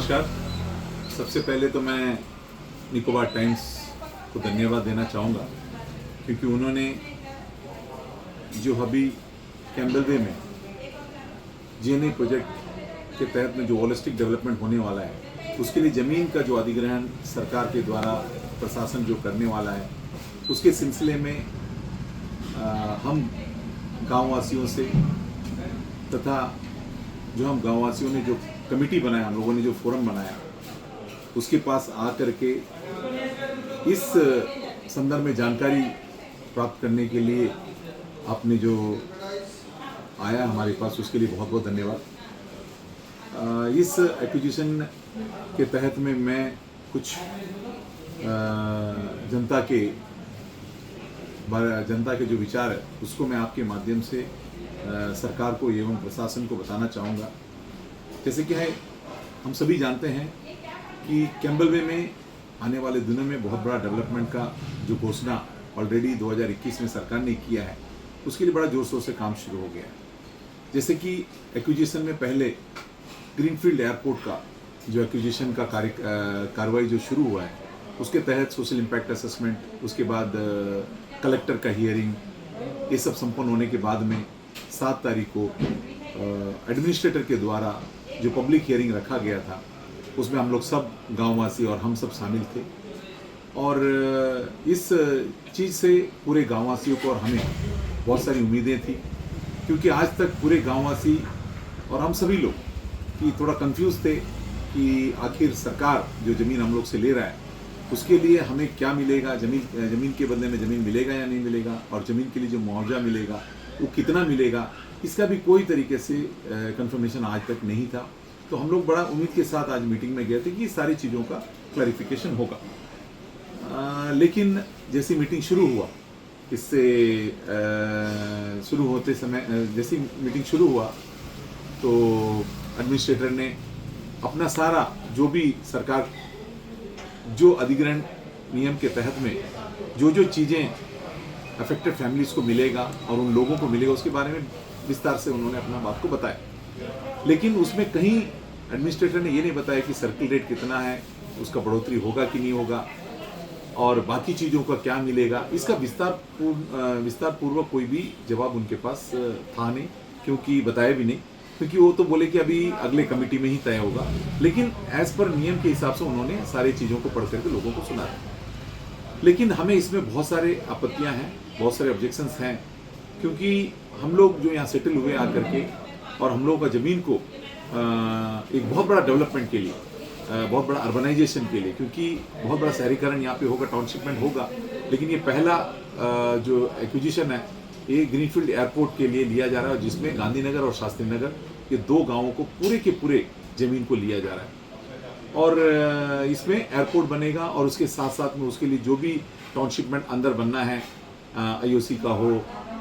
नमस्कार। सबसे पहले तो मैं निकोबार टाइम्स को धन्यवाद देना चाहूँगा क्योंकि उन्होंने जो अभी कैम्बल वे में जीएनए प्रोजेक्ट के तहत में जो होलिस्टिक डेवलपमेंट होने वाला है उसके लिए ज़मीन का जो अधिग्रहण सरकार के द्वारा प्रशासन जो करने वाला है उसके सिलसिले में हम गाँववासियों से तथा जो हम गाँववासियों ने जो कमेटी बनाया, हम लोगों ने जो फोरम बनाया उसके पास आकर के इस संदर्भ में जानकारी प्राप्त करने के लिए आपने जो आया हमारे पास उसके लिए बहुत बहुत धन्यवाद। इस एक्विजिशन के तहत में मैं कुछ जनता के जो विचार है उसको मैं आपके माध्यम से सरकार को एवं प्रशासन को बताना चाहूँगा। जैसे कि हम सभी जानते हैं कि कैम्बल वे में आने वाले दिनों में बहुत बड़ा डेवलपमेंट का जो घोषणा ऑलरेडी 2021 में सरकार ने किया है उसके लिए बड़ा जोर शोर से काम शुरू हो गया है। जैसे कि एक्विजिशन में पहले ग्रीनफील्ड एयरपोर्ट का जो एक्विजिशन का कार्रवाई जो शुरू हुआ है उसके तहत सोशल इम्पैक्ट असेसमेंट, उसके बाद कलेक्टर का हियरिंग, ये सब संपन्न होने के बाद में 7 तारीख को एडमिनिस्ट्रेटर के द्वारा जो पब्लिक हियरिंग रखा गया था उसमें हम लोग सब गांववासी और हम सब शामिल थे और इस चीज़ से पूरे गांववासियों को और हमें बहुत सारी उम्मीदें थी क्योंकि आज तक पूरे गांववासी और हम सभी लोग कि थोड़ा कंफ्यूज थे कि आखिर सरकार जो ज़मीन हम लोग से ले रहा है उसके लिए हमें क्या मिलेगा, ज़मीन के बदले में ज़मीन मिलेगा या नहीं मिलेगा, और ज़मीन के लिए जो मुआवजा मिलेगा वो कितना मिलेगा, इसका भी कोई तरीके से कंफर्मेशन आज तक नहीं था। तो हम लोग बड़ा उम्मीद के साथ आज मीटिंग में गए थे कि सारी चीज़ों का क्लैरिफिकेशन होगा। लेकिन जैसी मीटिंग शुरू हुआ, इससे शुरू होते समय जैसी मीटिंग शुरू हुआ तो एडमिनिस्ट्रेटर ने अपना सारा जो भी सरकार जो अधिग्रहण नियम के तहत में जो चीज़ें अफेक्टेड फैमिलीज़ को मिलेगा और उन लोगों को मिलेगा उसके बारे में विस्तार से उन्होंने अपना बात को बताया। लेकिन उसमें कहीं एडमिनिस्ट्रेटर ने ये नहीं बताया कि सर्किल रेट कितना है, उसका बढ़ोतरी होगा कि नहीं होगा और बाकी चीज़ों का क्या मिलेगा, इसका विस्तार पूर्वक कोई भी जवाब उनके पास था नहीं, क्योंकि बताया भी नहीं, क्योंकि वो तो बोले कि अभी अगले कमेटी में ही तय होगा। लेकिन एज पर नियम के हिसाब से उन्होंने सारी चीज़ों को पढ़ करके लोगों को सुनाया। लेकिन हमें इसमें बहुत सारे आपत्तियां हैं, बहुत सारे ऑब्जेक्शंस हैं, क्योंकि हम लोग जो यहाँ सेटल हुए आकर के और हम लोगों का ज़मीन को एक बहुत बड़ा डेवलपमेंट के लिए, बहुत बड़ा अर्बनाइजेशन के लिए, क्योंकि बहुत बड़ा शहरीकरण यहाँ पे होगा, टाउनशिपमेंट होगा, लेकिन ये पहला जो एक्विजिशन है ये ग्रीनफील्ड एयरपोर्ट के लिए लिया जा रहा है जिसमें गांधीनगर और शास्त्री नगर ये 2 गांवों को पूरे के पूरे ज़मीन को लिया जा रहा है और इसमें एयरपोर्ट बनेगा और उसके साथ साथ में उसके लिए जो भी टाउनशिपमेंट अंदर बनना है, आईओसी का हो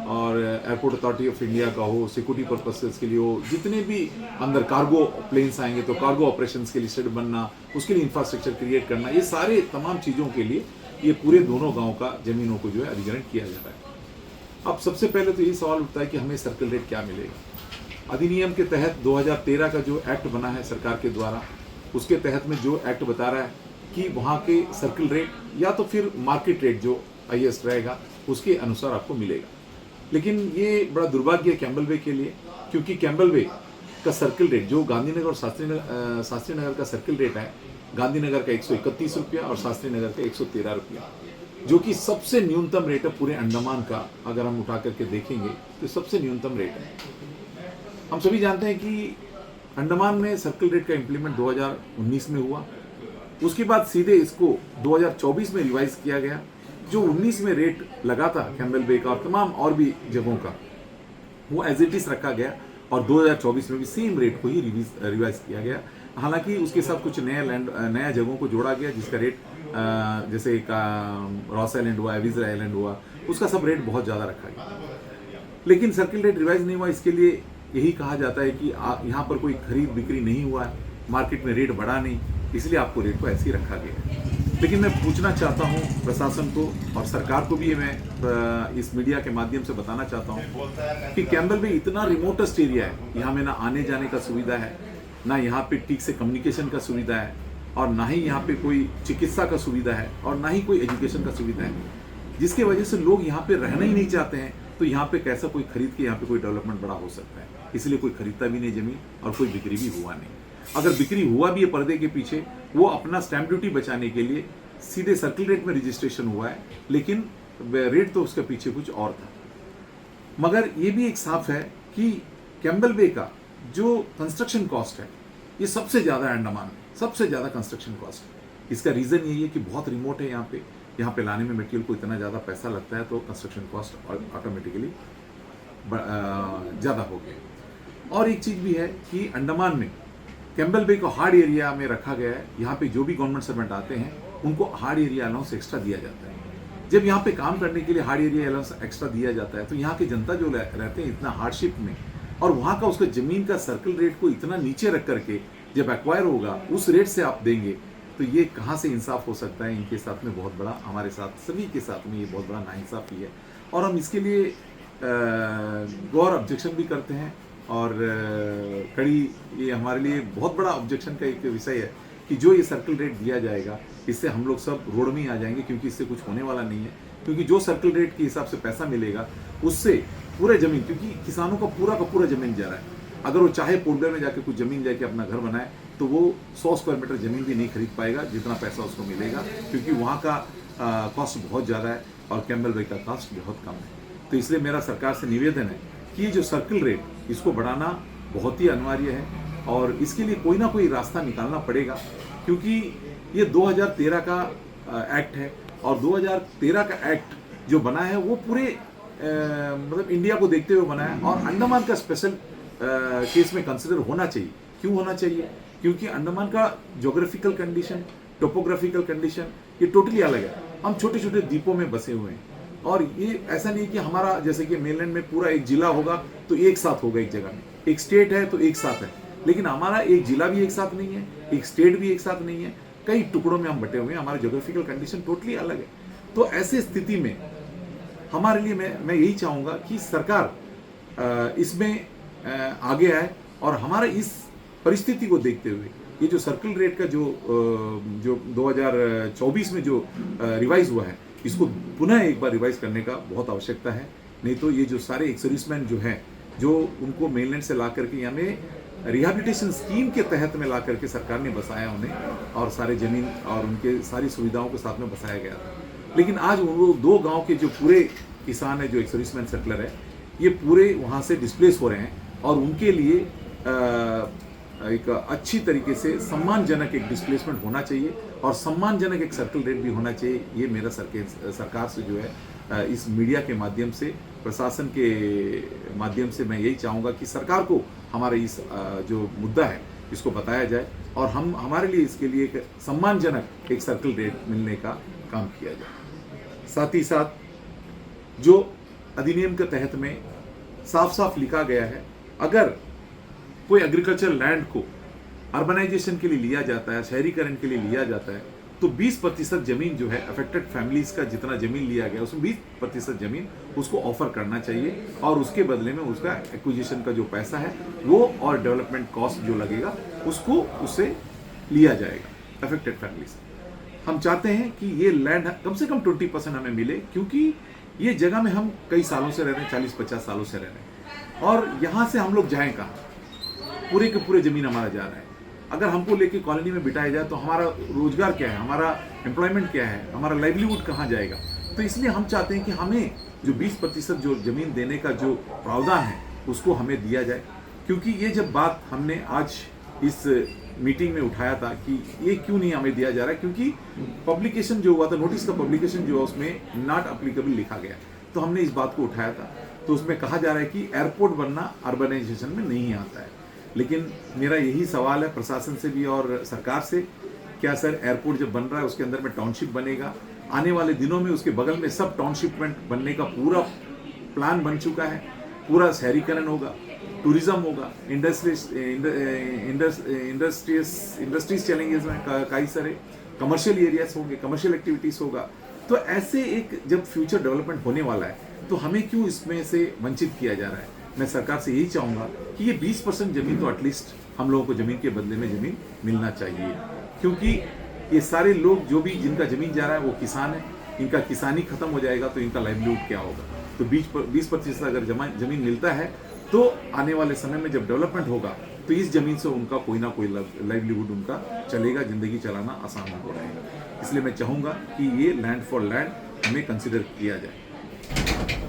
और एयरपोर्ट अथॉरिटी ऑफ इंडिया का हो, सिक्योरिटी पर्पसेस के लिए हो, जितने भी अंदर कार्गो प्लेन्स आएंगे तो कार्गो ऑपरेशंस के लिए शेड बनना, उसके लिए इंफ्रास्ट्रक्चर क्रिएट करना, ये सारे तमाम चीज़ों के लिए ये पूरे दोनों गाँव का ज़मीनों को जो है अधिग्रहण किया जा रहा है। अब सबसे पहले तो यही सवाल उठता है कि हमें सर्किल रेट क्या मिलेगा। अधिनियम के तहत 2013 का जो एक्ट बना है सरकार के द्वारा, उसके तहत में जो एक्ट बता रहा है कि वहाँ के सर्किल रेट या तो फिर मार्केट रेट जो हाईएस्ट रहेगा उसके अनुसार आपको मिलेगा। लेकिन ये बड़ा दुर्भाग्य है कैम्बल वे के लिए, क्योंकि कैम्बल वे का सर्किल रेट जो गांधीनगर और शास्त्री नगर का सर्किल रेट है, गांधीनगर का 131 रुपया और शास्त्री नगर का 113 रुपया, जो कि सबसे न्यूनतम रेट है पूरे अंडमान का। अगर हम उठा करके देखेंगे तो सबसे न्यूनतम रेट है। हम सभी जानते हैं कि अंडमान में सर्किल रेट का इम्प्लीमेंट 2019 में हुआ, उसके बाद सीधे इसको 2024 में रिवाइज किया गया। जो 19 में रेट लगा था कैम्बल बे का और तमाम और भी जगहों का, वो एज इट इज रखा गया और 2024 में भी सेम रेट को ही रिवाइज किया गया। हालांकि उसके साथ कुछ नया जगहों को जोड़ा गया जिसका रेट जैसे एक रॉस आइलैंड हुआ, एविज आइलैंड हुआ, उसका सब रेट बहुत ज़्यादा रखा गया। लेकिन सर्किल रेट रिवाइज नहीं हुआ, इसके लिए यही कहा जाता है कि यहाँ पर कोई खरीद बिक्री नहीं हुआ है, मार्केट में रेट बढ़ा नहीं, इसलिए आपको रेट को ऐसे ही रखा गया। लेकिन मैं पूछना चाहता हूँ प्रशासन को और सरकार को भी, मैं इस मीडिया के माध्यम से बताना चाहता हूँ कि कैम्बल में इतना रिमोटेस्ट एरिया है, यहाँ में ना आने जाने का सुविधा है, ना यहाँ पे ठीक से कम्युनिकेशन का सुविधा है, और ना ही यहाँ पे कोई चिकित्सा का सुविधा है, और ना ही कोई एजुकेशन का सुविधा है, जिसके वजह से लोग यहाँ पे रहना ही नहीं चाहते हैं। तो यहाँ पे कैसा कोई खरीद के यहाँ पे कोई डेवलपमेंट बड़ा हो सकता है? इसलिए कोई खरीदता भी नहीं जमीन, और कोई बिक्री भी हुआ नहीं। अगर बिक्री हुआ भी है पर्दे के पीछे, वो अपना स्टैंप ड्यूटी बचाने के लिए सीधे सर्किल रेट में रजिस्ट्रेशन हुआ है, लेकिन रेट तो उसके पीछे कुछ और था। मगर ये भी एक साफ है कि कैम्बल बे का जो कंस्ट्रक्शन कॉस्ट है, ये सबसे ज़्यादा अंडमान में, सबसे ज़्यादा कंस्ट्रक्शन कॉस्ट है। इसका रीज़न यही है कि बहुत रिमोट है यहाँ पे लाने में मटेरियल को इतना ज़्यादा पैसा लगता है, तो कंस्ट्रक्शन कॉस्ट ऑटोमेटिकली ज़्यादा हो गया। और एक चीज़ भी है कि अंडमान में कैम्बल बे को हार्ड एरिया में रखा गया है। यहाँ पे जो भी गवर्नमेंट सर्वेंट आते हैं उनको हार्ड एरिया अलाउंस एक्स्ट्रा दिया जाता है। जब यहाँ पे काम करने के लिए हार्ड एरिया अलाउंस एक्स्ट्रा दिया जाता है, तो यहाँ की जनता जो रहते हैं इतना हार्डशिप में, और वहाँ का उसका ज़मीन का सर्कल रेट को इतना नीचे रख करके जब एक्वायर होगा उस रेट से आप देंगे, तो ये कहाँ से इंसाफ हो सकता है? इनके साथ में बहुत बड़ा, हमारे साथ सभी के साथ में ये बहुत बड़ा नाइंसाफ़ी है। और हम इसके लिए गौर ऑब्जेक्शन भी करते हैं, और कड़ी, ये हमारे लिए बहुत बड़ा ऑब्जेक्शन का एक विषय है कि जो ये सर्कल रेट दिया जाएगा, इससे हम लोग सब रोड में ही आ जाएंगे, क्योंकि इससे कुछ होने वाला नहीं है। क्योंकि जो सर्कल रेट के हिसाब से पैसा मिलेगा, उससे पूरे ज़मीन, क्योंकि किसानों का पूरा ज़मीन जा रहा है, अगर वो चाहे पोर्टल में जाके कुछ ज़मीन जाके अपना घर बनाए, तो वो 100 स्क्वायर मीटर ज़मीन भी नहीं खरीद पाएगा जितना पैसा उसको मिलेगा, क्योंकि वहाँ का कॉस्ट बहुत ज़्यादा है और कैम्बल बे का कॉस्ट बहुत कम है। तो इसलिए मेरा सरकार से निवेदन है कि ये जो सर्कल रेट, इसको बढ़ाना बहुत ही अनिवार्य है, और इसके लिए कोई ना कोई रास्ता निकालना पड़ेगा, क्योंकि ये 2013 का एक्ट है, और 2013 का एक्ट जो बना है वो पूरे मतलब इंडिया को देखते हुए बना है, और अंडमान का स्पेशल केस में कंसिडर होना चाहिए। क्यों होना चाहिए? क्योंकि अंडमान का ज्योग्राफिकल कंडीशन, टोपोग्राफिकल कंडीशन ये टोटली अलग है। हम छोटे छोटे द्वीपों में बसे हुए हैं, और ये ऐसा नहीं कि हमारा जैसे कि मेनलैंड में पूरा एक जिला होगा तो एक साथ होगा एक जगह में, एक स्टेट है तो एक साथ है, लेकिन हमारा एक जिला भी एक साथ नहीं है, एक स्टेट भी एक साथ नहीं है, कई टुकड़ों में हम बटे हुए हैं, हमारा ज्योग्राफिकल कंडीशन टोटली अलग है। तो ऐसे स्थिति में हमारे लिए मैं यही चाहूँगा कि सरकार इसमें आगे आए, और हमारा इस परिस्थिति को देखते हुए ये जो सर्कल रेट का जो 2024 में जो रिवाइज हुआ है, इसको पुनः एक बार रिवाइज करने का बहुत आवश्यकता है। नहीं तो ये जो सारे एक्स सर्विसमैन जो हैं, जो उनको मेनलैंड से ला करके यहाँ में रिहैबिलिटेशन स्कीम के तहत में ला करके सरकार ने बसाया उन्हें, और सारे ज़मीन और उनके सारी सुविधाओं के साथ में बसाया गया था। लेकिन आज वो 2 गाँव के जो पूरे किसान है, जो एक्स सर्विसमैन सेटलर है, ये पूरे वहाँ से डिस्प्लेस हो रहे हैं, और उनके लिए एक अच्छी तरीके से सम्मानजनक एक डिस्प्लेसमेंट होना चाहिए, और सम्मानजनक एक सर्कल रेट भी होना चाहिए। ये मेरा सरकार से जो है इस मीडिया के माध्यम से, प्रशासन के माध्यम से मैं यही चाहूँगा कि सरकार को हमारा इस जो मुद्दा है इसको बताया जाए, और हमारे लिए इसके लिए एक सम्मानजनक एक सर्कल रेट मिलने का काम किया जाए। साथ ही साथ जो अधिनियम के तहत में साफ साफ लिखा गया है, अगर कोई एग्रीकल्चर लैंड को अर्बनाइजेशन के लिए लिया जाता है, शहरीकरण के लिए लिया जाता है, तो 20% ज़मीन जो है अफेक्टेड फैमिलीज़ का जितना ज़मीन लिया गया उसमें 20% ज़मीन उसको ऑफर करना चाहिए, और उसके बदले में उसका एक्विजिशन का जो पैसा है वो और डेवलपमेंट कॉस्ट जो लगेगा उसको उससे लिया जाएगा अफेक्टेड फैमिली से। हम चाहते हैं कि ये लैंड कम से कम 20% हमें मिले, क्योंकि ये जगह में हम कई सालों से रह रहे हैं, 40-50 सालों से रह रहे हैं, और यहाँ से हम लोग जाएँ कहाँ? पूरे के पूरे ज़मीन हमारा जा रहा है। अगर हमको लेके कॉलोनी में बिठाया जाए तो हमारा रोजगार क्या है, हमारा एम्प्लॉयमेंट क्या है, हमारा लाइवलीहुड कहाँ जाएगा? तो इसलिए हम चाहते हैं कि हमें जो 20% जो ज़मीन देने का जो प्रावधान है उसको हमें दिया जाए, क्योंकि ये जब बात हमने आज इस मीटिंग में उठाया था कि ये क्यों नहीं हमें दिया जा रहा है, क्योंकि पब्लिकेशन जो हुआ था, नोटिस का पब्लिकेशन जो है उसमें नॉट अप्लीकेबल लिखा गया, तो हमने इस बात को उठाया था। तो उसमें कहा जा रहा है कि एयरपोर्ट बनना अर्बनाइजेशन में नहीं आता है। लेकिन मेरा यही सवाल है प्रशासन से भी और सरकार से, क्या सर एयरपोर्ट जब बन रहा है उसके अंदर में टाउनशिप बनेगा, आने वाले दिनों में उसके बगल में सब टाउनशिप बनने का पूरा प्लान बन चुका है, पूरा शहरीकरण होगा, टूरिज्म होगा, इंडस्ट्रीज चलेंगे इसमें, कई सारे कमर्शियल एरियाज होंगे, कमर्शियल एक्टिविटीज़ होगा। तो ऐसे एक जब फ्यूचर डेवलपमेंट होने वाला है तो हमें क्यों इसमें से वंचित किया जा रहा है? मैं सरकार से यही चाहूँगा कि ये 20% ज़मीन तो एटलीस्ट हम लोगों को ज़मीन के बदले में ज़मीन मिलना चाहिए, क्योंकि ये सारे लोग जो भी जिनका ज़मीन जा रहा है वो किसान है, इनका किसानी खत्म हो जाएगा तो इनका लाइवलीहुड क्या होगा। तो 20% अगर ज़मीन मिलता है तो आने वाले समय में जब डेवलपमेंट होगा तो इस ज़मीन से उनका कोई ना कोई लाइवलीहुड उनका चलेगा, ज़िंदगी चलाना आसान हो रहेगा। इसलिए मैं चाहूँगा कि ये लैंड फॉर लैंड हमें कंसिडर किया जाए।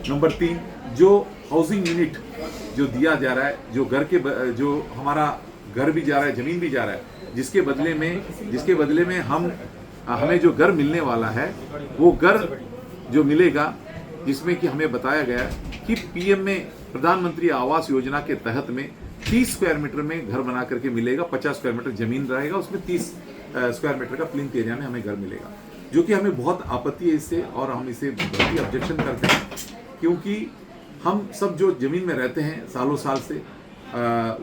नंबर 3, जो हाउसिंग यूनिट जो दिया जा रहा है, जो हमारा घर भी जा रहा है, ज़मीन भी जा रहा है, जिसके बदले में हमें जो घर मिलने वाला है, वो घर जो मिलेगा जिसमें कि हमें बताया गया कि पीएम में प्रधानमंत्री आवास योजना के तहत में 30 स्क्वायर मीटर में घर बना करके मिलेगा। 50 स्क्वायर मीटर जमीन रहेगा, उसमें 30 स्क्वायर मीटर का प्लिंथ एरिया में हमें घर मिलेगा, जो कि हमें बहुत आपत्ति है इससे, और हम इसे बहुत ही ऑब्जेक्शन करते हैं, क्योंकि हम सब जो जमीन में रहते हैं सालों साल से,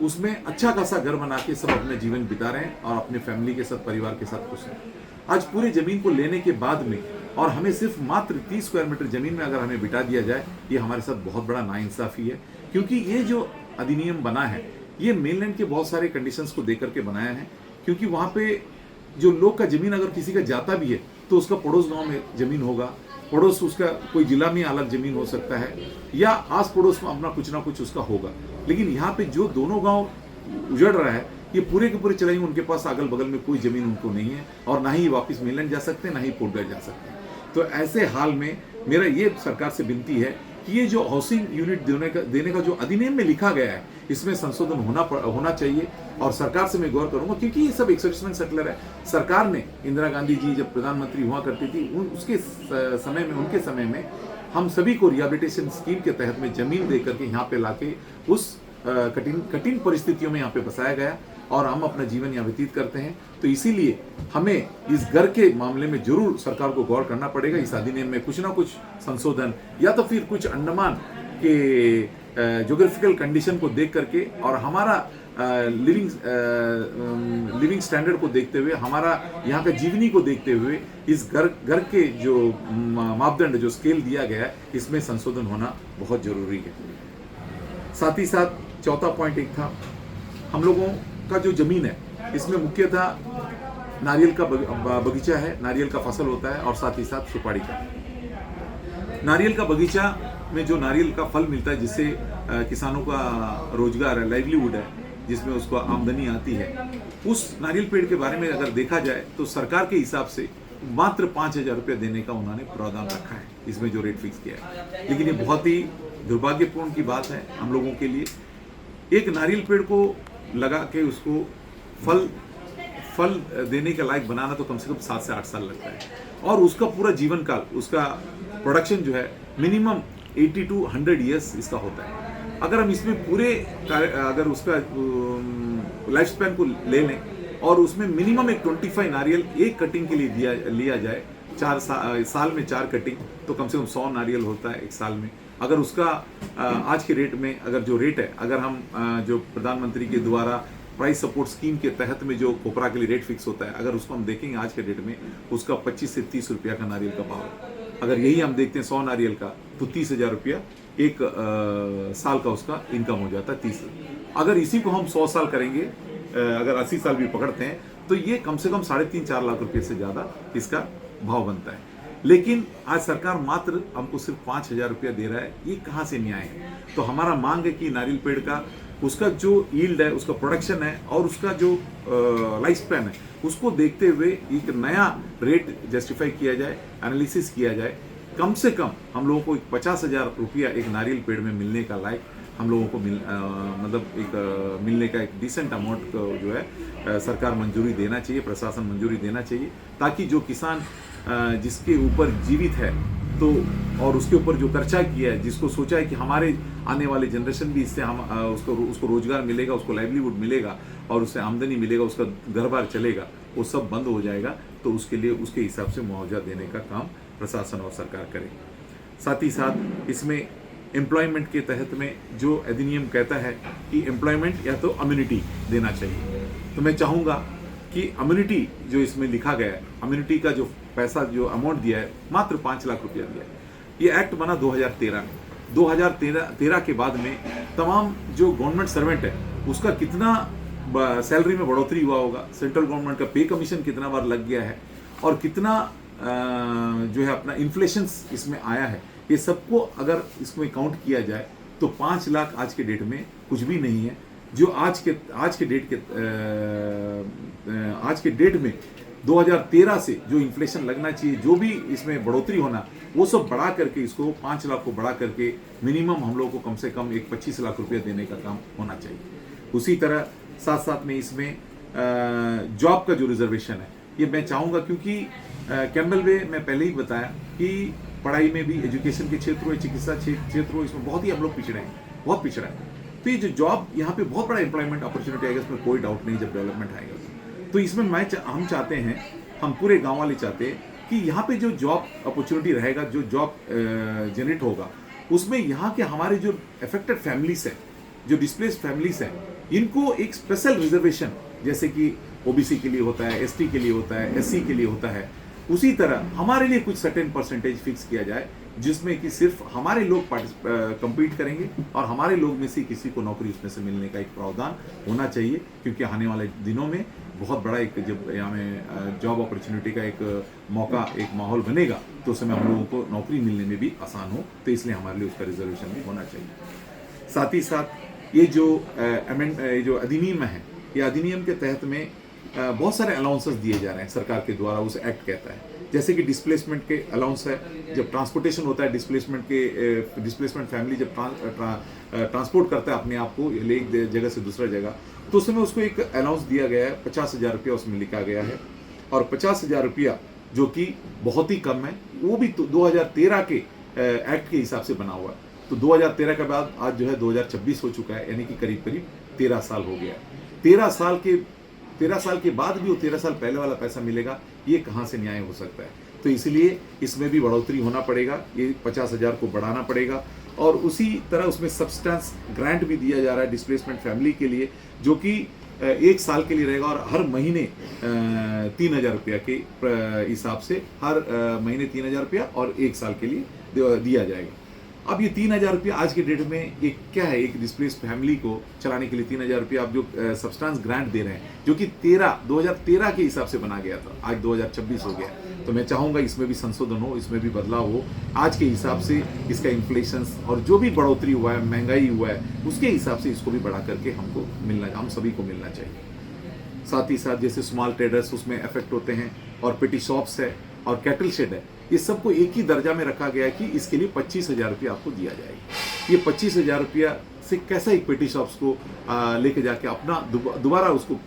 उसमें अच्छा खासा घर बना के सब अपने जीवन बिता रहे हैं और अपने फैमिली के साथ, परिवार के साथ खुश हैं। आज पूरी जमीन को लेने के बाद में और हमें सिर्फ मात्र 30 स्क्वायर मीटर जमीन में अगर हमें बिठा दिया जाए, ये हमारे साथ बहुत बड़ा नाइंसाफी है। क्योंकि ये जो अधिनियम बना है, ये मेनलैंड के बहुत सारे कंडीशंस को देकर के बनाया है, क्योंकि वहाँ पे जो लोग का जमीन अगर किसी का जाता भी है तो उसका पड़ोस गांव में जमीन होगा, पड़ोस उसका कोई जिला में अलग जमीन हो सकता है, या आस पड़ोस में अपना कुछ ना कुछ उसका होगा। लेकिन यहाँ पे जो दोनों गांव उजड़ रहा है, ये पूरे के पूरे चलेंगे, उनके पास अगल बगल में कोई जमीन उनको नहीं है, और ना ही वापस मेनलैंड जा सकते हैं, ना ही पोर्ट ब्लेयर जा सकते हैं। तो ऐसे हाल में मेरा ये सरकार से विनती है कि ये जो हाउसिंग यूनिट देने का जो अधिनियम में लिखा गया है, इसमें संशोधन होना चाहिए। और सरकार से मैं गौर करूंगा, क्योंकि ये सब एक्सेप्शनल सेटलर है। सरकार ने, इंदिरा गांधी जी जब प्रधानमंत्री हुआ करती थी, उनके समय में हम सभी को रिहेबिलिटेशन स्कीम के तहत में जमीन दे करके यहाँ पे लाके उस कठिन परिस्थितियों में यहाँ पे बसाया गया, और हम अपना जीवन यहाँ व्यतीत करते हैं। तो इसीलिए हमें इस घर के मामले में जरूर सरकार को गौर करना पड़ेगा। इस अधिनियम में कुछ ना कुछ संशोधन, या तो फिर कुछ अंडमान के ज्योग्राफिकल कंडीशन को देख करके और हमारा लिविंग स्टैंडर्ड को देखते हुए, हमारा यहाँ का जीवनी को देखते हुए, इस घर के जो मापदंड, जो स्केल दिया गया है, इसमें संशोधन होना बहुत जरूरी है। साथ ही साथ चौथा पॉइंट एक था, हम लोगों का जो जमीन है, इसमें मुख्यतः नारियल का बगीचा है, नारियल का फसल होता है, और साथ ही साथ सुपारी का। नारियल का बगीचा में जो नारियल का फल मिलता है, जिससे किसानों का रोजगार है, लाइवलीहुड है, जिसमें उसको आमदनी आती है, उस नारियल पेड़ के बारे में अगर देखा जाए तो सरकार के हिसाब से मात्र 5,000 रुपये देने का उन्होंने प्रावधान रखा है, इसमें जो रेट फिक्स किया है। लेकिन ये बहुत ही दुर्भाग्यपूर्ण की बात है हम लोगों के लिए। एक नारियल पेड़ को लगा के उसको फल देने के लायक बनाना तो कम से कम 7 से 8 साल लगता है, और उसका पूरा जीवन काल, उसका प्रोडक्शन जो है मिनिमम 80 to 100 ईयर्स इसका होता है। अगर हम इसमें अगर उसका लाइफ स्पैन को ले लें और उसमें मिनिमम एक 25 नारियल एक कटिंग के लिए लिया जाए, 4 साल में 4 कटिंग, तो कम से कम 100 नारियल होता है एक साल में। अगर उसका आज के रेट में, अगर जो रेट है, अगर हम जो प्रधानमंत्री के द्वारा प्राइस सपोर्ट स्कीम के तहत में जो कोपरा के लिए रेट फिक्स होता है, अगर उसको हम देखेंगे आज के डेट में, उसका 25 से 30 रुपया का नारियल का भाव है। अगर यही हम देखते हैं 100 नारियल का, तो 30,000 रुपया एक साल का उसका इनकम हो जाता है 30। अगर इसी को हम 100 साल करेंगे, अगर 80 साल भी पकड़ते हैं, तो ये कम से कम 3.5-4 लाख रुपये से ज़्यादा इसका भाव बनता है। लेकिन आज सरकार मात्र हमको सिर्फ 5,000 रुपया दे रहा है, ये कहाँ से न्याय है? तो हमारा मांग है कि नारियल पेड़ का, उसका जो यील्ड है, उसका प्रोडक्शन है, और उसका जो लाइफ स्पैन है, उसको देखते हुए एक नया रेट जस्टिफाई किया जाए, एनालिसिस किया जाए। कम से कम हम लोगों को 50,000 रुपया एक नारियल पेड़ में मिलने का लायक हम लोगों को मिलने का एक डिसेंट अमाउंट को जो है सरकार मंजूरी देना चाहिए, प्रशासन मंजूरी देना चाहिए, ताकि जो किसान जिसके ऊपर जीवित है, तो और उसके ऊपर जो खर्चा किया है, जिसको सोचा है कि हमारे आने वाले जनरेशन भी इससे हम उसको रोजगार मिलेगा, उसको लाइवलीहुड मिलेगा, और उससे आमदनी मिलेगा, उसका घर बार चलेगा, वो सब बंद हो जाएगा। तो उसके लिए उसके हिसाब से मुआवजा देने का काम प्रशासन और सरकार करे। साथ ही साथ इसमें एम्प्लॉयमेंट के तहत में जो अधिनियम कहता है कि एम्प्लॉयमेंट या तो अम्यूनिटी देना चाहिए, तो मैं चाहूँगा कि अम्यूनिटी जो इसमें लिखा गया है, अम्यूनिटी का जो पैसा, जो अमाउंट दिया है, मात्र 5 लाख रुपया दिया है। ये एक्ट बना 2013 में। 2013 के बाद में तमाम जो गवर्नमेंट सर्वेंट है, उसका कितना सैलरी में बढ़ोतरी हुआ होगा, सेंट्रल गवर्नमेंट का पे कमीशन कितना बार लग गया है, और कितना जो है अपना इन्फ्लेशन इसमें आया है, ये सबको अगर इसमें काउंट किया जाए तो 5 लाख आज के डेट में कुछ भी नहीं है। जो आज के डेट में 2013 से जो इन्फ्लेशन लगना चाहिए, जो भी इसमें बढ़ोतरी होना, वो सब बढ़ा करके इसको 5 लाख को बढ़ा करके मिनिमम हम लोग को कम से कम एक 25 लाख रुपया देने का काम होना चाहिए। उसी तरह साथ साथ में इसमें जॉब का जो रिजर्वेशन है, ये मैं चाहूँगा, क्योंकि कैम्बल वे मैं पहले ही बताया कि पढ़ाई में भी, एजुकेशन के क्षेत्र हो, चिकित्सा क्षेत्र हो, इसमें बहुत ही हम लोग पिछड़े हैं, बहुत पिछड़ा है। तो ये जो जॉब यहाँ पे बहुत बड़ा एम्प्लॉयमेंट अपॉर्चुनिटी आएगा, इसमें कोई डाउट नहीं जब डेवलपमेंट आएगा। तो इसमें हम चाहते हैं, हम पूरे गांव वाले चाहते हैं कि यहाँ पे जो जॉब अपॉर्चुनिटी रहेगा, जो जॉब जनरेट होगा, उसमें यहाँ के हमारे जो अफेक्टेड फैमिलीज हैं, जो डिस्प्लेस्ड फैमिलीज हैं, इनको एक स्पेशल रिजर्वेशन, जैसे कि ओबीसी के लिए होता है, एसटी के लिए होता है, एससी के लिए होता है, उसी तरह हमारे लिए कुछ सर्टेन परसेंटेज फिक्स किया जाए, जिसमें कि सिर्फ हमारे लोग कंपीट करेंगे और हमारे लोग में से किसी को नौकरी उसमें से मिलने का एक प्रावधान होना चाहिए। क्योंकि आने वाले दिनों में बहुत बड़ा एक, जब यहाँ में जॉब अपॉर्चुनिटी का एक मौका, एक माहौल बनेगा, तो उस समय हम लोगों को नौकरी मिलने में भी आसान हो, तो इसलिए हमारे लिए उसका रिजर्वेशन भी होना चाहिए। साथ ही साथ ये जो अधिनियम है, ये अधिनियम के तहत में बहुत सारे अलाउंसेस दिए जा रहे हैं सरकार के द्वारा, उस एक्ट कहता है, जैसे कि डिस्प्लेसमेंट के अलाउंस है, जब ट्रांसपोर्टेशन होता है, डिस्प्लेसमेंट फैमिली जब ट्रांसपोर्ट करता है अपने आप को एक जगह से दूसरा जगह, तो उसमें उसको एक अलाउंस दिया गया है, 50,000 रुपया उसमें लिखा गया है। और 50,000 रुपया जो कि बहुत ही कम है, वो भी 2013 के एक्ट के हिसाब से बना हुआ है। तो 2013 के बाद आज जो है 2026 हो चुका है, यानी कि करीब करीब 13 साल हो गया। 13 साल के बाद भी वो 13 साल पहले वाला पैसा मिलेगा, ये कहाँ से न्याय हो सकता है? तो इसलिए इसमें भी बढ़ोतरी होना पड़ेगा, ये 50,000 को बढ़ाना पड़ेगा। और उसी तरह उसमें सब्सटेंस ग्रांट भी दिया जा रहा है डिस्प्लेसमेंट फैमिली के लिए, जो कि 1 साल के लिए रहेगा और हर महीने 3,000 रुपया के हिसाब से हर महीने 3,000 रुपया और 1 साल के लिए दिया जाएगा। अब ये 3,000 रुपया आज के डेट में एक क्या है, एक डिस्प्लेस फैमिली को चलाने के लिए 3,000 रुपया आप जो सब्सटेंस ग्रांट दे रहे हैं, जो कि 2013 के हिसाब से बना गया था, आज 2026 हो गया। तो मैं चाहूँगा इसमें भी संशोधन हो, इसमें भी बदलाव हो, आज के हिसाब से इसका इन्फ्लेशन और जो भी बढ़ोतरी हुआ है, महंगाई हुआ है, उसके हिसाब से इसको भी बढ़ा करके हम सभी को मिलना चाहिए। साथ ही साथ जैसे स्मॉल ट्रेडर्स उसमें अफेक्ट होते हैं, और पेटी शॉप्स है और कैटल शेड है, ये सबको एक ही दर्जा में रखा गया है कि इसके लिए 25,000 रुपया आपको दिया जाएगा। ये 25,000 रुपया से कैसा एक पेटी शॉप्स को लेके जाके अपना दोबारा उसको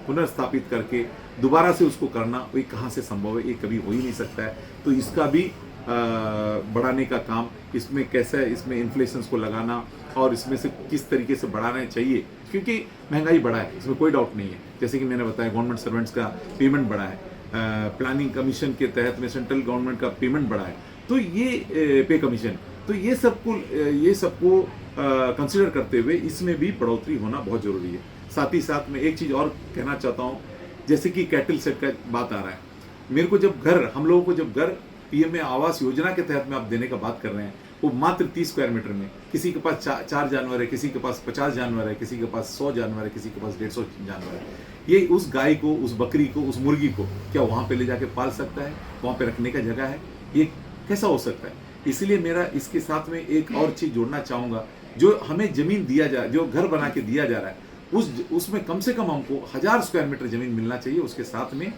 पुनर्स्थापित करके दोबारा से उसको करना, ये कहाँ से संभव है? ये कभी हो ही नहीं सकता है। तो इसका भी बढ़ाने का काम, इसमें कैसे इसमें इन्फ्लेशन को लगाना और इसमें से किस तरीके से बढ़ाना चाहिए, क्योंकि महंगाई बढ़ा है, इसमें कोई डाउट नहीं है। जैसे कि मैंने बताया, गवर्नमेंट सर्वेंट्स का पेमेंट बढ़ा है, प्लानिंग कमीशन के तहत में सेंट्रल गवर्नमेंट का पेमेंट बढ़ा है, तो ये पे कमीशन, तो ये सबको कंसिडर करते हुए इसमें भी बढ़ोतरी होना बहुत जरूरी है। साथ ही साथ मैं एक चीज़ और कहना चाहता हूँ, जैसे कि कैटल सेट का बात आ रहा है, मेरे को हम लोगों को जब घर पीएम आवास योजना के तहत में आप देने का बात कर रहे हैं, वो मात्र 30 स्क्वायर मीटर में, किसी के पास 4 जानवर है, किसी के पास 50 जानवर है, किसी के पास 100 जानवर है, किसी के पास 150 जानवर है, ये उस गाय को, उस बकरी को, उस मुर्गी को क्या वहाँ पे ले जाके पाल सकता है? वहाँ पे रखने का जगह है? ये कैसा हो सकता है? इसलिए मेरा इसके साथ में एक और चीज़ जोड़ना चाहूँगा, जो हमें ज़मीन दिया जा, जो घर बना के दिया जा रहा है, उसमें कम से कम हमको 1000 स्क्वायर मीटर ज़मीन मिलना चाहिए, उसके साथ में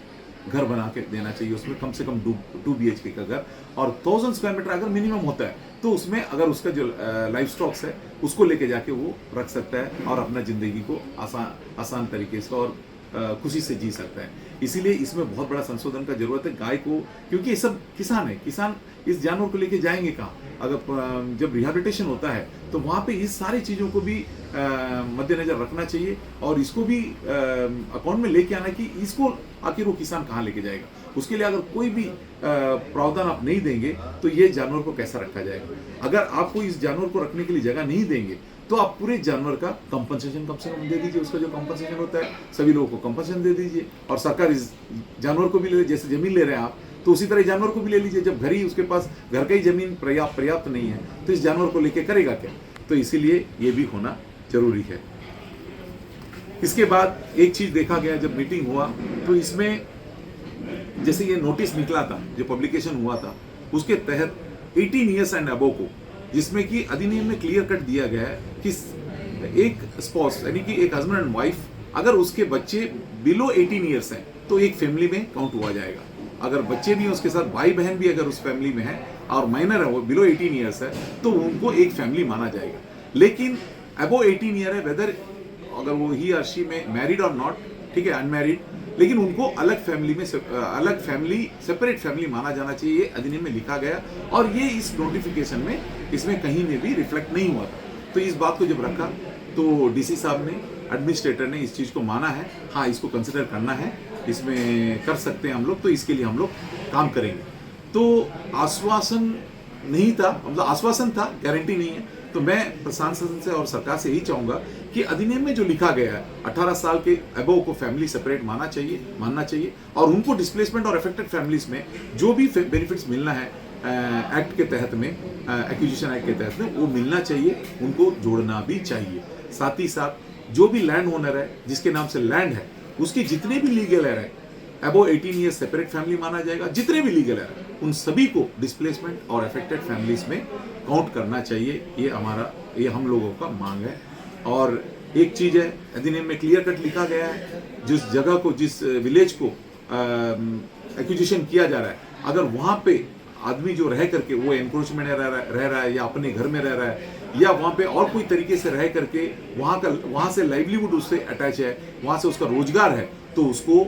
घर बना के देना चाहिए, उसमें कम से कम 2 BHK का घर, और 1000 स्क्वायर मीटर अगर मिनिमम होता है, तो उसमें अगर उसका जो लाइफ स्टॉक्स है उसको लेके जाके वो रख सकता है और अपना ज़िंदगी को आसान तरीके से और खुशी से जी सकता है। इसीलिए इसमें बहुत बड़ा संशोधन का जरूरत है गाय को, क्योंकि ये सब किसान इस जानवर को लेके जाएंगे कहाँ? अगर जब रिहैबिलिटेशन होता है तो वहाँ पे इस सारी चीज़ों को भी मद्देनजर रखना चाहिए और इसको भी अकाउंट में लेके आना कि इसको आखिर वो किसान कहाँ लेके जाएगा। उसके लिए अगर कोई भी प्रावधान आप नहीं देंगे तो ये जानवर को कैसा रखा जाएगा? अगर आपको इस जानवर को रखने के लिए जगह नहीं देंगे तो आप पूरे जानवर का कंपनसेशन कम से कम दे दीजिए। उसका जो कंपनसेशन होता है सभी लोगों को कंपनसेशन दे दीजिए, और सरकार इस जानवर को भी ले, जैसे जमीन ले रहे हैं आप, तो उसी तरह जानवर को भी ले लीजिए। जब घर ही उसके पास घर का ही जमीन पर्याप्त नहीं है तो इस जानवर को लेके करेगा क्या? तो इसीलिए ये भी होना जरूरी है। इसके बाद एक चीज़ देखा गया, जब मीटिंग हुआ तो इसमें जैसे ये नोटिस निकला था, जो पब्लिकेशन हुआ था, उसके तहत 18 ईयर्स एंड अबव को, जिसमें कि अधिनियम में क्लियर कट दिया गया है कि एक स्पॉस यानी कि एक हस्बैंड एंड वाइफ, अगर उसके बच्चे बिलो 18 ईयर्स हैं तो एक फैमिली में काउंट हुआ जाएगा। अगर बच्चे भी हैं उसके साथ, भाई बहन भी अगर उस फैमिली में है और माइनर है, वो बिलो 18 ईयर्स है, तो उनको एक फैमिली माना जाएगा। लेकिन अबो 18 ईयर है, वेदर अगर वो ही और शी में मैरिड और नॉट, ठीक है, अनमैरिड, लेकिन उनको अलग फैमिली में अलग फैमिली, सेपरेट फैमिली माना जाना चाहिए, ये अधिनियम में लिखा गया। और ये इस नोटिफिकेशन में, इसमें कहीं में भी रिफ्लेक्ट नहीं हुआ था। तो इस बात को जब रखा तो डीसी साहब ने, एडमिनिस्ट्रेटर ने इस चीज़ को माना है, हाँ इसको कंसिडर करना है, इसमें कर सकते हैं हम लोग, तो इसके लिए हम लोग काम करेंगे। तो आश्वासन नहीं था, मतलब आश्वासन था, गारंटी नहीं है। तो मैं प्रशासन से और सरकार से यही चाहूँगा कि अधिनियम में जो लिखा गया है 18 साल के अबव को फैमिली सेपरेट मानना चाहिए, और उनको डिस्प्लेसमेंट और अफेक्टेड फैमिलीज में जो भी बेनिफिट्स मिलना है एक्ट के तहत में, एक्विजिशन एक्ट के तहत में, वो मिलना चाहिए, उनको जोड़ना भी चाहिए। साथ ही साथ जो भी लैंड ओनर है, जिसके नाम से लैंड है, उसकी जितने भी लीगल है अबव 18 ईयर्स सेपरेट फैमिली माना जाएगा। जितने भी लीगल है उन सभी को डिस्प्लेसमेंट और अफेक्टेड फैमिलीज में काउंट करना चाहिए। ये हम लोगों का मांग है। और एक चीज़ है, अधिनियम में क्लियर कट लिखा गया है, जिस जगह को, जिस विलेज को एक्विजिशन किया जा रहा है, अगर वहाँ पे आदमी जो रह करके वो एनक्रोचमेंट रह रहा है, या अपने घर में रह रहा है, या वहाँ पे और कोई तरीके से रह करके वहाँ से लाइवलीहुड उससे अटैच है, वहाँ से उसका रोजगार है, तो उसको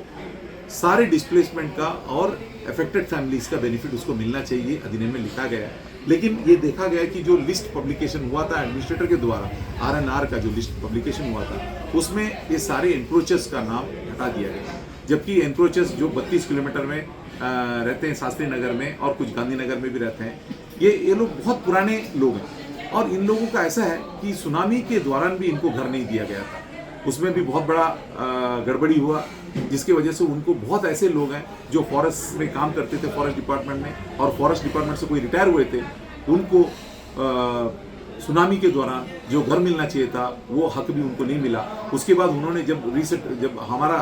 सारे डिस्प्लेसमेंट का और अफेक्टेड फैमिलीज का बेनिफिट उसको मिलना चाहिए, अधिनियम में लिखा गया है। लेकिन ये देखा गया कि जो लिस्ट पब्लिकेशन हुआ था एडमिनिस्ट्रेटर के द्वारा, RNR का जो लिस्ट पब्लिकेशन हुआ था, उसमें ये सारे एनक्रोचर्स का नाम हटा दिया गया। जबकि एनक्रोचर्स जो 32 किलोमीटर में रहते हैं, शास्त्री नगर में, और कुछ गांधीनगर में भी रहते हैं, ये लोग बहुत पुराने लोग हैं। और इन लोगों का ऐसा है कि सुनामी के दौरान भी इनको घर नहीं दिया गया था, उसमें भी बहुत बड़ा गड़बड़ी हुआ, जिसकी वजह से उनको, बहुत ऐसे लोग हैं जो फॉरेस्ट में काम करते थे, फॉरेस्ट डिपार्टमेंट में, और फॉरेस्ट डिपार्टमेंट से कोई रिटायर हुए थे, उनको सुनामी के दौरान जो घर मिलना चाहिए था वो हक भी उनको नहीं मिला। उसके बाद उन्होंने जब हमारा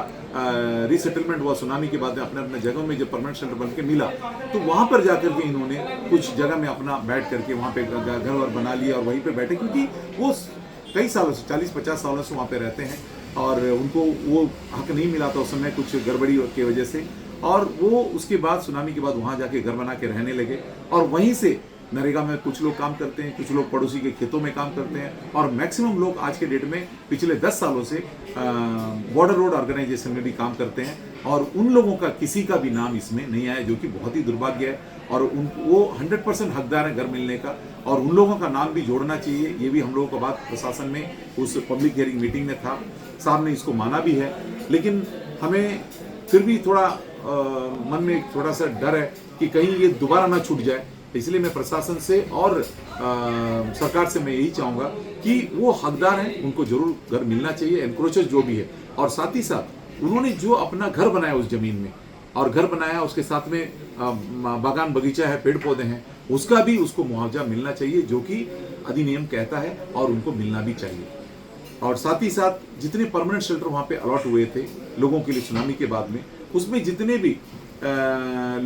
रीसेटलमेंट हुआ सुनामी के बाद में, अपने अपने जगहों में जब परमानेंट शेल्टर बन के मिला, तो वहाँ पर जाकर के इन्होंने कुछ जगह में अपना बैठ करके वहाँ पे घर वर बना लिया और वहीं पे बैठे, क्योंकि वो कई सालों से, 40-50 सालों से वहाँ पे रहते हैं, और उनको वो हक नहीं मिला था उस समय कुछ गड़बड़ी की वजह से। और वो उसके बाद, सुनामी के बाद, वहाँ जाके घर बना के रहने लगे, और वहीं से नरेगा में कुछ लोग काम करते हैं, कुछ लोग पड़ोसी के खेतों में काम करते हैं, और मैक्सिमम लोग आज के डेट में पिछले 10 सालों से बॉर्डर रोड ऑर्गेनाइजेशन में भी काम करते हैं, और उन लोगों का किसी का भी नाम इसमें नहीं आया, जो कि बहुत ही दुर्भाग्य है। और वो 100% हकदार है घर मिलने का, और उन लोगों का नाम भी जोड़ना चाहिए। ये भी हम लोगों का बात प्रशासन में उस पब्लिक हियरिंग मीटिंग में था, साहब ने इसको माना भी है। लेकिन हमें फिर भी थोड़ा मन में थोड़ा सा डर है कि कहीं ये दोबारा ना छूट जाए। इसलिए मैं प्रशासन से और सरकार से मैं यही चाहूँगा कि वो हकदार हैं, उनको जरूर घर मिलना चाहिए, एनक्रोचर जो भी है। और साथ ही साथ उन्होंने जो अपना घर बनाया उस जमीन में, और घर बनाया उसके साथ में बागान बगीचा है, पेड़ पौधे हैं, उसका भी उसको मुआवजा मिलना चाहिए, जो कि अधिनियम कहता है, और उनको मिलना भी चाहिए। और साथ ही साथ जितने परमानेंट शेल्टर वहाँ पे अलॉट हुए थे लोगों के लिए सुनामी के बाद में, उसमें जितने भी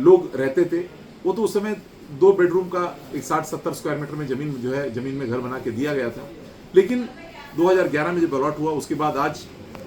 लोग रहते थे, वो तो उस समय 2 बेडरूम का एक 60-70 स्क्वायर मीटर में जमीन में घर बना के दिया गया था। लेकिन 2011 में जब अलॉट हुआ, उसके बाद आज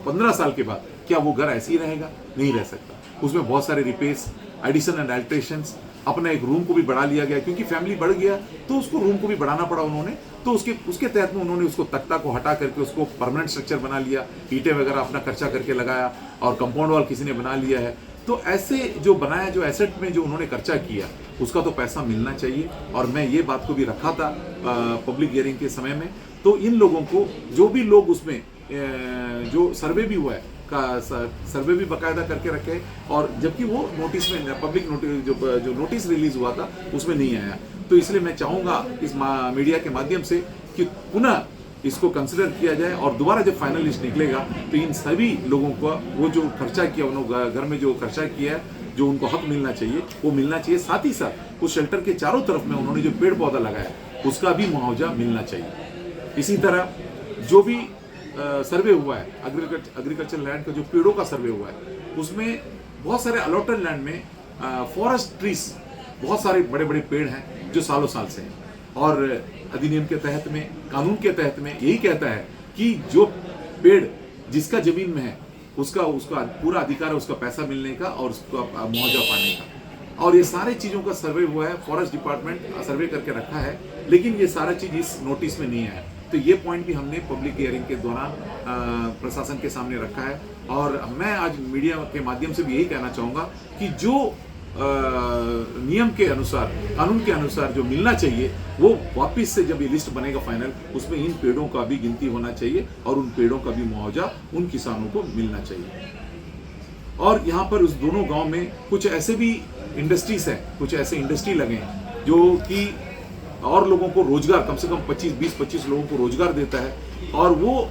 15 साल के बाद क्या वो घर ऐसे ही रहेगा? नहीं रह सकता। उसमें बहुत सारे रिपेयर्स, एडिशन एंड अल्ट्रेशंस, अपना एक रूम को भी बढ़ा लिया गया, क्योंकि फैमिली बढ़ गया तो उसको रूम को भी बढ़ाना पड़ा उन्होंने। तो उसके तहत में उन्होंने उसको तख्ता को हटा करके उसको परमानेंट स्ट्रक्चर बना लिया, ईंटें वगैरह अपना खर्चा करके लगाया, और कंपाउंड वॉल किसी ने बना लिया है। तो ऐसे जो बनाया, जो एसेट में जो उन्होंने खर्चा किया, उसका तो पैसा मिलना चाहिए। और मैं ये बात को भी रखा था पब्लिक हियरिंग के समय में। तो इन लोगों को, जो भी लोग उसमें जो सर्वे भी हुआ है का सर्वे भी बाकायदा करके रखे, और जबकि वो नोटिस में, पब्लिक नोटिस जो नोटिस रिलीज हुआ था उसमें नहीं आया। तो इसलिए मैं चाहूँगा इस मीडिया के माध्यम से कि पुनः इसको कंसिडर किया जाए, और दोबारा जब फाइनल लिस्ट निकलेगा तो इन सभी लोगों को वो जो खर्चा किया, उन्होंने घर में जो खर्चा किया है, जो उनको हक मिलना चाहिए वो मिलना चाहिए। साथ ही साथ उस शेल्टर के चारों तरफ में उन्होंने जो पेड़ पौधा लगाया उसका भी मुआवजा मिलना चाहिए। इसी तरह जो भी सर्वे हुआ है, एग्रीकल्चर लैंड का जो पेड़ों का सर्वे हुआ है, उसमें बहुत सारे अलॉटेड लैंड में फॉरेस्ट ट्रीज, बहुत सारे बड़े बड़े पेड़ हैं जो सालों साल से हैं। और अधिनियम के तहत में, कानून के तहत में यही कहता है कि जो पेड़ जिसका जमीन में है उसका पूरा अधिकार है उसका पैसा मिलने का और उसका मुआवजा पाने का। और ये सारी चीज़ों का सर्वे हुआ है, फॉरेस्ट डिपार्टमेंट सर्वे करके रखा है, लेकिन ये सारा चीज़ इस नोटिस में नहीं है। तो ये पॉइंट भी हमने पब्लिक हियरिंग के दौरान प्रशासन के सामने रखा है। और मैं आज मीडिया के माध्यम से भी यही कहना चाहूँगा कि जो नियम के अनुसार, कानून के अनुसार जो मिलना चाहिए वो वापस से जब ये लिस्ट बनेगा फाइनल, उसमें इन पेड़ों का भी गिनती होना चाहिए और उन पेड़ों का भी मुआवजा उन किसानों को मिलना चाहिए। और यहाँ पर उस दोनों गांव में कुछ ऐसे भी इंडस्ट्रीज हैं, कुछ ऐसे इंडस्ट्री लगे हैं जो कि और लोगों को रोजगार, कम से कम 20-25 लोगों को रोजगार देता है। और वो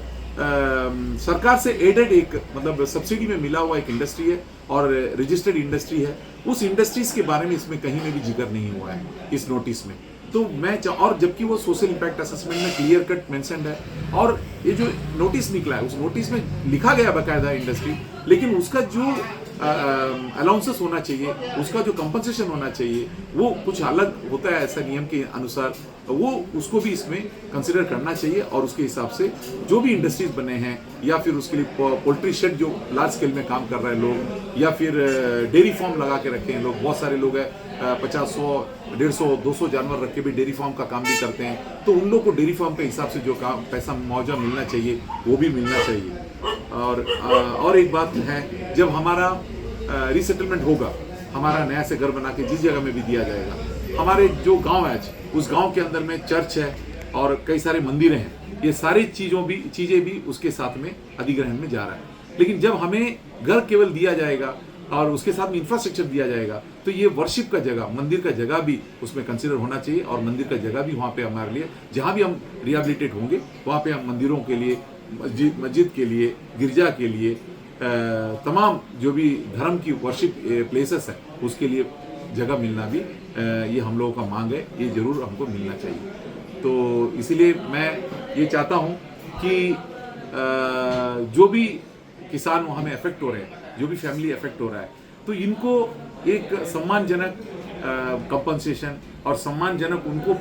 सरकार से एडेड एक, मतलब सब्सिडी में मिला हुआ एक इंडस्ट्री है और रजिस्टर्ड इंडस्ट्री है। उस इंडस्ट्रीज के बारे में इसमें कहीं में भी जिक्र नहीं हुआ है इस नोटिस में। तो मैं और जबकि वो सोशल इम्पैक्ट असेसमेंट में क्लियर कट मेंशन्ड है और ये जो नोटिस निकला है उस नोटिस में लिखा गया बाकायदा इंडस्ट्री, लेकिन उसका जो अलाउंसेस होना चाहिए, उसका जो कंपनसेशन होना चाहिए वो कुछ अलग होता है ऐसा नियम के अनुसार, वो उसको भी इसमें कंसिडर करना चाहिए। और उसके हिसाब से जो भी इंडस्ट्रीज बने हैं या फिर उसके लिए पोल्ट्री शेड जो लार्ज स्केल में काम कर रहे हैं लोग, या फिर डेयरी फार्म लगा के रखे हैं लोग, बहुत सारे लोग हैं 50, 100, 150, 200 जानवर रख के भी डेयरी फार्म का काम भी करते हैं। तो उन लोग को डेयरी फार्म के हिसाब से जो काम पैसा मुआवजा मिलना चाहिए वो भी मिलना चाहिए। और एक बात है, जब हमारा रीसेटलमेंट होगा, हमारा नया से घर बना के जिस जगह में भी दिया जाएगा, हमारे जो गांव है आज, उस गांव के अंदर में चर्च है और कई सारे मंदिर हैं, ये सारी चीज़ें भी उसके साथ में अधिग्रहण में जा रहा है। लेकिन जब हमें घर केवल दिया जाएगा और उसके साथ में इंफ्रास्ट्रक्चर दिया जाएगा, तो ये वर्शिप का जगह, मंदिर का जगह भी उसमें कंसिडर होना चाहिए। और मंदिर का जगह भी वहाँ पे हमारे लिए, जहाँ भी हम रिहेबिलिटेट होंगे वहाँ पे हम मंदिरों के लिए, मस्जिद के लिए, गिरजा के लिए, तमाम जो भी धर्म की वर्शिप प्लेसेस है उसके लिए जगह मिलना भी ये हम लोगों का मांग है, ये जरूर हमको मिलना चाहिए। तो इसीलिए मैं ये चाहता हूँ कि जो भी किसान वहाँ में अफेक्ट हो रहे हैं, जो भी फैमिली अफेक्ट हो रहा है, तो इनको एक सम्मानजनक कंपनसेशन और सम्मानजनक उनको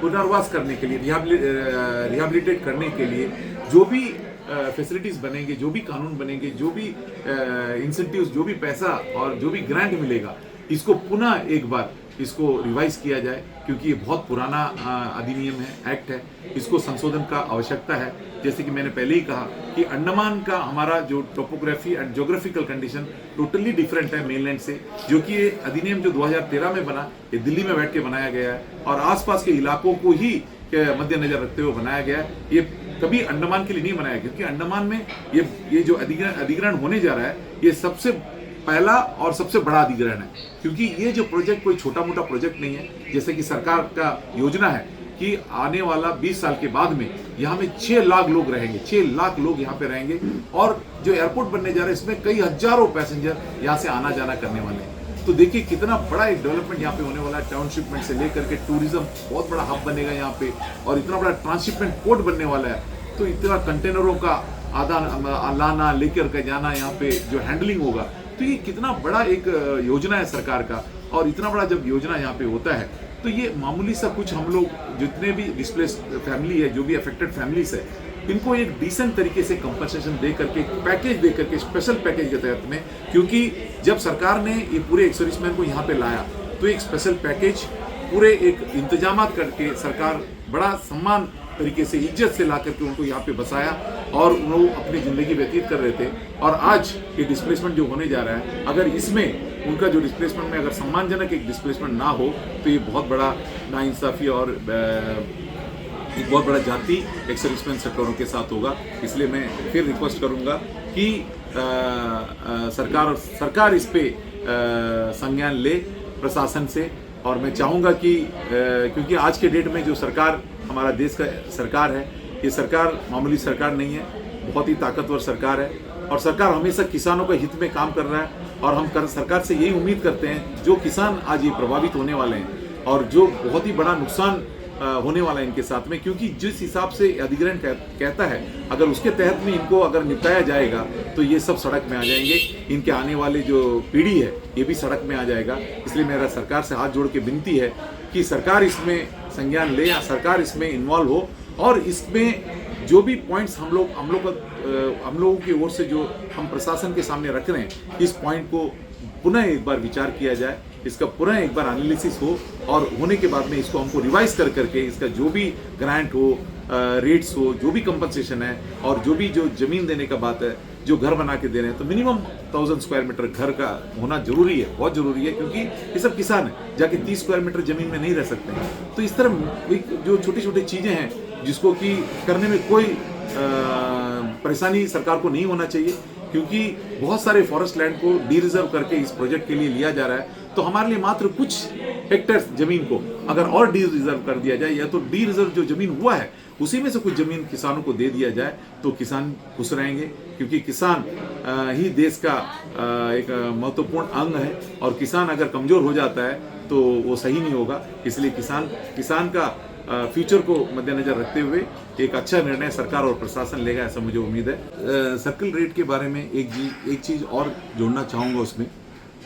पुनर्वास करने के लिए, रिहेबिलिटेट करने के लिए जो भी फैसिलिटीज बनेंगे, जो भी कानून बनेंगे, जो भी इंसेंटिव्स, जो भी पैसा और जो भी ग्रांट मिलेगा, इसको पुनः एक बार इसको रिवाइज किया जाए, क्योंकि ये बहुत पुराना अधिनियम है, एक्ट है, इसको संशोधन का आवश्यकता है। जैसे कि मैंने पहले ही कहा कि अंडमान का हमारा जो topography and geographical condition totally different है मेनलैंड से, जो कि ये अधिनियम जो 2013 में बना, ये दिल्ली में बैठ के बनाया गया है और आसपास के इलाकों को ही मद्देनजर रखते हुए बनाया गया है। ये कभी अंडमान के लिए नहीं बनाया, क्योंकि अंडमान में ये जो अधिग्रहण होने जा रहा है, ये सबसे पहला और सबसे बड़ा अधिग्रहण है। क्योंकि ये जो प्रोजेक्ट कोई छोटा मोटा प्रोजेक्ट नहीं है। जैसे कि सरकार का योजना है कि आने वाला 20 साल के बाद में यहाँ में 6 लाख लोग रहेंगे, 6 लाख लोग यहाँ पे रहेंगे। और जो एयरपोर्ट बनने जा रहा है, इसमें कई हजारों पैसेंजर यहाँ से आना जाना करने वाले हैं। तो देखिए कितना बड़ा एक डेवलपमेंट यहाँ पे होने वाला है। टाउनशिपमेंट से लेकर के टूरिज्म बहुत बड़ा हब बनेगा यहाँ पे, और इतना बड़ा ट्रांसशिपमेंट पोर्ट बनने वाला है। तो इतना कंटेनरों का आदान लाना, लेकर के जाना, यहाँ पे जो हैंडलिंग होगा, तो ये कितना बड़ा एक योजना है सरकार का। और इतना बड़ा जब योजना यहाँ पे होता है, तो ये मामूली सा कुछ हम लोग जितने भी डिस्प्लेस्ड फैमिली है, जो भी अफेक्टेड फैमिलीज है, इनको एक डिसेंट तरीके से कंपनसेशन दे करके, पैकेज दे करके, स्पेशल पैकेज के तहत में, क्योंकि जब सरकार ने ये पूरे एक्स-सर्विसमैन को यहाँ पे लाया, तो एक स्पेशल पैकेज, पूरे एक इंतजामात करके सरकार बड़ा सम्मान तरीके से, इज्जत से ला करके उनको यहाँ पे बसाया और वो अपनी ज़िंदगी व्यतीत कर रहे थे। और आज ये डिस्प्लेसमेंट जो होने जा रहा है, अगर इसमें उनका जो डिस्प्लेसमेंट में अगर सम्मानजनक एक डिस्प्लेसमेंट ना हो, तो ये बहुत बड़ा नाइंसाफ़ी और एक बहुत बड़ा जाति एक्स-सर्विसमैन सेक्टरों के साथ होगा। इसलिए मैं फिर रिक्वेस्ट करूँगा कि सरकार इस पे संज्ञान ले प्रशासन से। और मैं चाहूँगा कि क्योंकि आज के डेट में जो सरकार, हमारा देश का सरकार है, ये सरकार मामूली सरकार नहीं है, बहुत ही ताकतवर सरकार है। और सरकार हमेशा किसानों के हित में काम कर रहा है। और हम सरकार से यही उम्मीद करते हैं, जो किसान आज ये प्रभावित होने वाले हैं और जो बहुत ही बड़ा नुकसान होने वाला है इनके साथ में, क्योंकि जिस हिसाब से अधिग्रहण कहता है अगर उसके तहत में इनको अगर निपटाया जाएगा तो ये सब सड़क में आ जाएंगे, इनके आने वाले जो पीढ़ी है ये भी सड़क में आ जाएगा। इसलिए मेरा सरकार से हाथ जोड़ के विनती है कि सरकार इसमें संज्ञान ले या सरकार इसमें इन्वॉल्व हो और इसमें जो भी पॉइंट्स हम लोगों की ओर से जो हम प्रशासन के सामने रख रहे हैं, इस पॉइंट को पुनः एक बार विचार किया जाए, इसका पुनः एक बार एनालिसिस हो और होने के बाद में इसको हमको रिवाइज कर करके इसका जो भी ग्रांट हो, रेट्स हो, जो भी कंपनसेशन है और जो भी जो जमीन देने का बात है, जो घर बना के दे रहे हैं तो मिनिमम 1000 स्क्वायर मीटर घर का होना जरूरी है, बहुत जरूरी है, क्योंकि ये सब किसान है जाके 30 स्क्वायर मीटर जमीन में नहीं रह सकते हैं। तो इस तरह जो छोटी छोटी चीज़ें हैं जिसको कि करने में कोई परेशानी सरकार को नहीं होना चाहिए, क्योंकि बहुत सारे फॉरेस्ट लैंड को डी रिजर्व करके इस प्रोजेक्ट के लिए लिया जा रहा है। तो हमारे लिए मात्र कुछ हेक्टेयर जमीन को अगर और डी रिजर्व कर दिया जाए या तो डी रिजर्व जो जमीन हुआ है उसी में से कुछ जमीन किसानों को दे दिया जाए तो किसान खुश रहेंगे, क्योंकि किसान ही देश का एक महत्वपूर्ण अंग है और किसान अगर कमजोर हो जाता है तो वो सही नहीं होगा। इसलिए किसान का फ्यूचर को मद्देनजर रखते हुए एक अच्छा निर्णय सरकार और प्रशासन लेगा, ऐसा मुझे उम्मीद है। सर्कल रेट के बारे में एक चीज़ और जोड़ना चाहूँगा उसमें,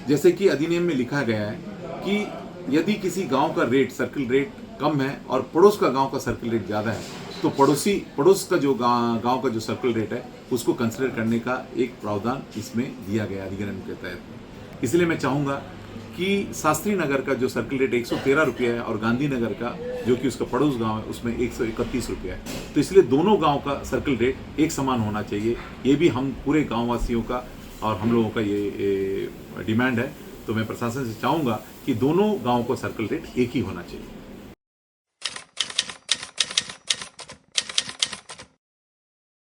जैसे कि अधिनियम में लिखा गया है कि यदि किसी गांव का रेट सर्कल रेट कम है और पड़ोस का गांव का सर्कल रेट ज़्यादा है तो पड़ोस का जो गांव का जो सर्कल रेट है उसको कंसिडर करने का एक प्रावधान इसमें दिया गया अधिग्रहण के तहत। इसलिए मैं चाहूँगा कि शास्त्री नगर का जो सर्कल रेट 113 रुपया है और गांधीनगर का जो कि उसका पड़ोस गांव है उसमें 131 रुपया है, तो इसलिए दोनों गांव का सर्कल रेट एक समान होना चाहिए। ये भी हम पूरे गाँव वासियों का और हम लोगों का ये डिमांड है। तो मैं प्रशासन से चाहूँगा कि दोनों गाँव का सर्कल रेट एक ही होना चाहिए।